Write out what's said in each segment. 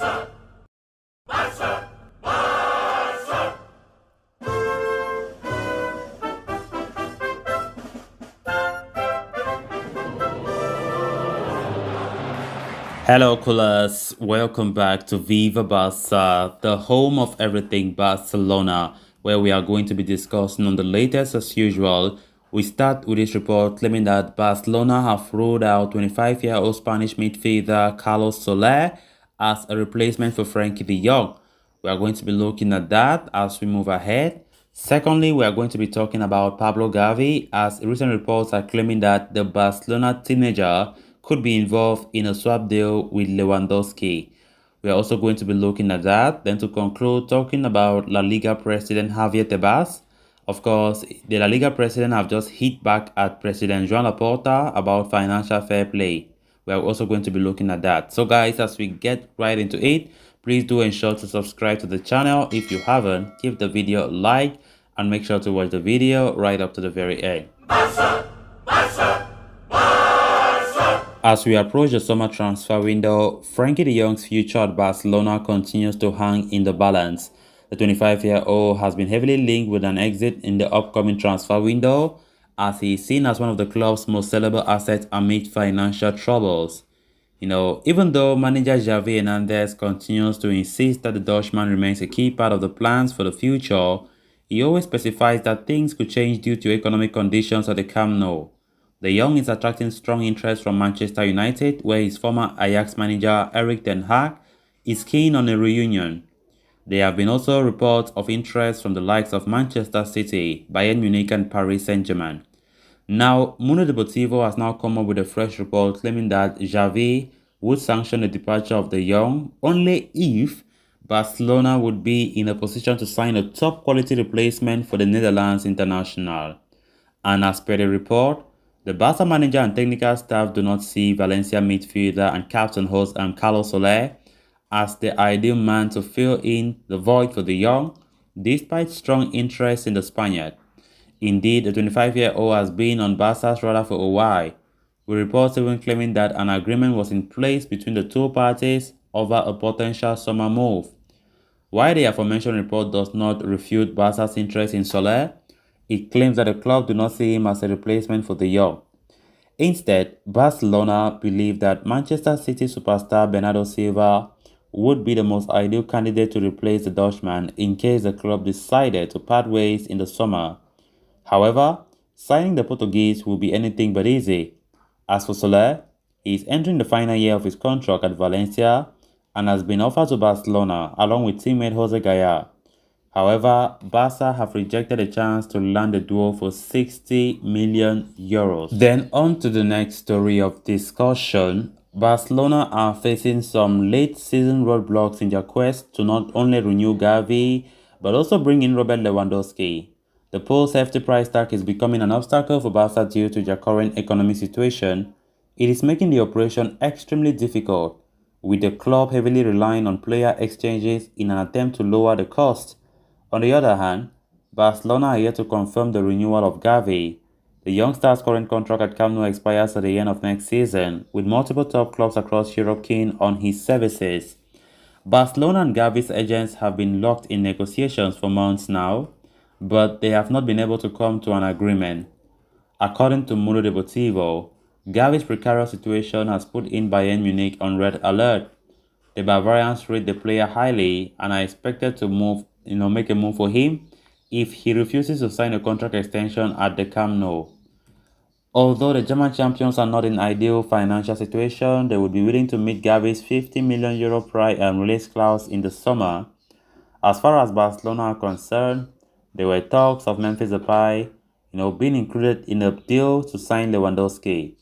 Hello, coolers. Welcome back to Viva Barca, the home of everything Barcelona, where we are going to be discussing on the latest as usual. We start with this report claiming that Barcelona have ruled out 25-year-old Spanish midfielder Carlos Soler as a replacement for Frankie de Jong. We are going to be looking at that as we move ahead. Secondly, we are going to be talking about Pablo Gavi, as recent reports are claiming that the Barcelona teenager could be involved in a swap deal with Lewandowski. We are also going to be looking at that. Then to conclude, talking about La Liga president Javier Tebas. Of course, the La Liga president have just hit back at President Joan Laporta about financial fair play. We are also going to be looking at that. So guys, as we get right into it, please do ensure to subscribe to the channel if you haven't. Give the video a like and make sure to watch the video right up to the very end. As we approach the summer transfer window, Frankie de Jong's future at Barcelona continues to hang in the balance. The 25-year-old has been heavily linked with an exit in the upcoming transfer window, as he is seen as one of the club's most sellable assets amid financial troubles. Even though manager Xavi Hernandez continues to insist that the Dutchman remains a key part of the plans for the future, he always specifies that things could change due to economic conditions at the Camp Nou. The young is attracting strong interest from Manchester United, where his former Ajax manager Erik ten Hag is keen on a reunion. There have been also reports of interest from the likes of Manchester City, Bayern Munich and Paris Saint-Germain. Now, Mundo Deportivo has now come up with a fresh report claiming that Xavi would sanction the departure of the young only if Barcelona would be in a position to sign a top-quality replacement for the Netherlands international. And as per the report, the Barca manager and technical staff do not see Valencia midfielder and captain host Carlos Soler as the ideal man to fill in the void for the young, despite strong interest in the Spaniard. Indeed, the 25-year-old has been on Barca's radar for a while, with reports even claiming that an agreement was in place between the two parties over a potential summer move. While the aforementioned report does not refute Barca's interest in Soler, it claims that the club do not see him as a replacement for the young. Instead, Barcelona believe that Manchester City superstar Bernardo Silva would be the most ideal candidate to replace the Dutchman in case the club decided to part ways in the summer. However, signing the Portuguese will be anything but easy. As for Soler, he is entering the final year of his contract at Valencia and has been offered to Barcelona along with teammate Jose Gaya. However, Barca have rejected a chance to land the duo for 60 million euros. Then on to the next story of discussion. Barcelona are facing some late season roadblocks in their quest to not only renew Gavi, but also bring in Robert Lewandowski. The Pole's hefty price tag is becoming an obstacle for Barca due to their current economic situation. It is making the operation extremely difficult, with the club heavily relying on player exchanges in an attempt to lower the cost. On the other hand, Barcelona are yet to confirm the renewal of Gavi. The youngster's current contract at Camp Nou expires at the end of next season, with multiple top clubs across Europe keen on his services. Barcelona and Gavi's agents have been locked in negotiations for months now, but they have not been able to come to an agreement. According to Mundo Deportivo, Gavi's precarious situation has put in Bayern Munich on red alert. The Bavarians rate the player highly and are expected to make a move for him if he refuses to sign a contract extension at the Camp Nou. Although the German champions are not in ideal financial situation, they would be willing to meet Gavi's €50 million release clause in the summer. As far as Barcelona are concerned, there were talks of Memphis Depay, being included in a deal to sign Lewandowski.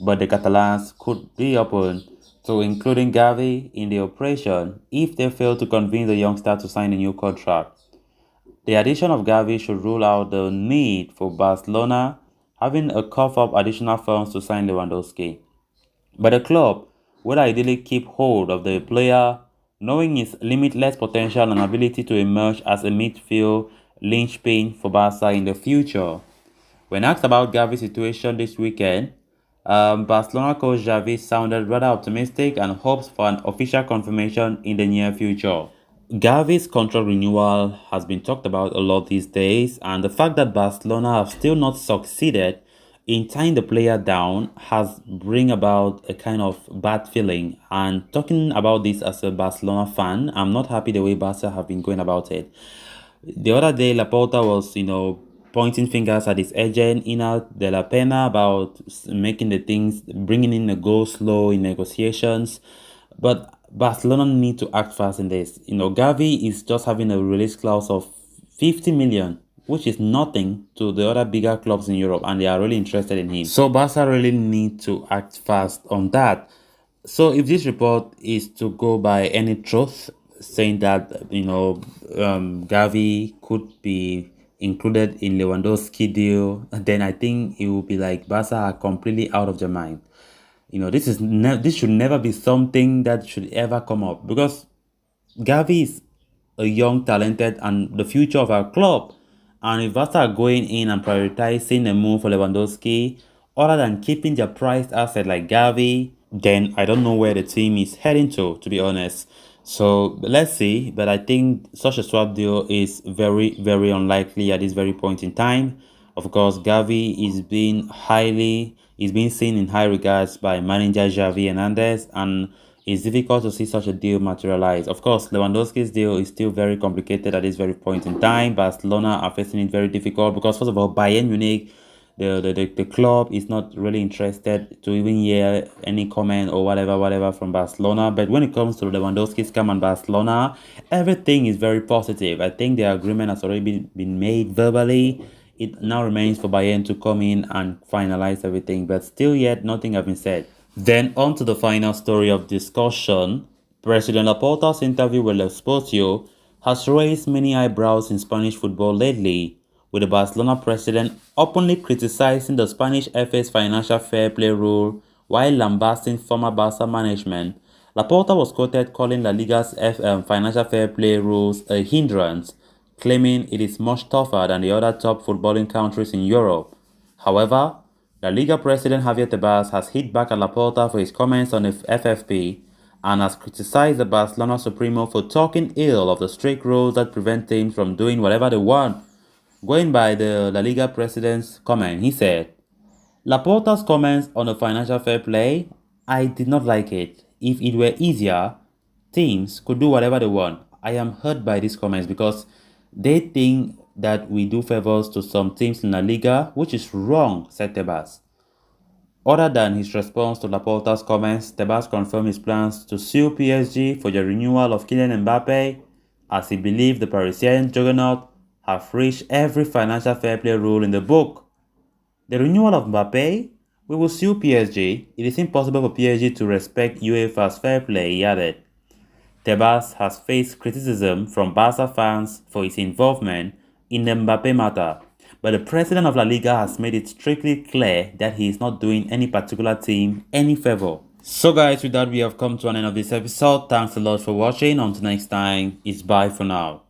But the Catalans could be open to including Gavi in the operation if they fail to convince the youngster to sign a new contract. The addition of Gavi should rule out the need for Barcelona having to cough up additional funds to sign Lewandowski. But the club would ideally keep hold of the player, knowing his limitless potential and ability to emerge as a midfield linchpin for Barca in the future. When asked about Gavi's situation this weekend, Barcelona coach Xavi sounded rather optimistic and hopes for an official confirmation in the near future. Gavi's contract renewal has been talked about a lot these days, and the fact that Barcelona have still not succeeded in tying the player down has bring about a kind of bad feeling. And talking about this as a Barcelona fan, I'm not happy the way Barca have been going about it. The other day, Laporta was, pointing fingers at his agent, Ina de la Pena, about making the things, bringing in a go slow in negotiations. But Barcelona need to act fast in this. Gavi is just having a release clause of 50 million, which is nothing to the other bigger clubs in Europe, and they are really interested in him. So Barca really need to act fast on that. So if this report is to go by any truth, saying that Gavi could be included in Lewandowski deal, then I think it will be like Barca are completely out of their mind. This should never be something that should ever come up, because Gavi is a young, talented, and the future of our club. And if Barca are going in and prioritizing a move for Lewandowski, other than keeping their prized asset like Gavi, then I don't know where the team is heading to be honest. So let's see. But I think such a swap deal is very, very unlikely at this very point in time. Of course, Gavi is being seen in high regards by manager Xavi Hernandez, and it's difficult to see such a deal materialize. Of course, Lewandowski's deal is still very complicated at this very point in time. Barcelona are facing it very difficult because, first of all, Bayern Munich, the club is not really interested to even hear any comment or whatever from Barcelona. But when it comes to Lewandowski's scam and Barcelona, everything is very positive. I think the agreement has already been made verbally. It now remains for Bayern to come in and finalize everything, but still yet nothing has been said. Then on to the final story of discussion. President Laporta's interview with El Sportio has raised many eyebrows in Spanish football lately, with the Barcelona president openly criticizing the Spanish FA's financial fair play rule while lambasting former Barca management. Laporta was quoted calling La Liga's financial fair play rules a hindrance, claiming it is much tougher than the other top footballing countries in Europe. However, La Liga president Javier Tebas has hit back at Laporta for his comments on the FFP and has criticized the Barcelona Supremo for talking ill of the strict rules that prevent teams from doing whatever they want. Going by the La Liga president's comment, he said, Laporta's comments on the financial fair play, I did not like it. If it were easier, teams could do whatever they want. I am hurt by these comments because they think that we do favors to some teams in La Liga, which is wrong, said Tebas. Other than his response to Laporta's comments, Tebas confirmed his plans to sue PSG for the renewal of Kylian Mbappe, as he believed the Parisian juggernaut have reached every financial fair play rule in the book. The renewal of Mbappe, we will sue PSG. It is impossible for PSG to respect UEFA's fair play, he added. Tebas has faced criticism from Barca fans for his involvement in the Mbappe matter, but the president of La Liga has made it strictly clear that he is not doing any particular team any favor. So guys, with that we have come to an end of this episode. Thanks a lot for watching. Until next time, it's bye for now.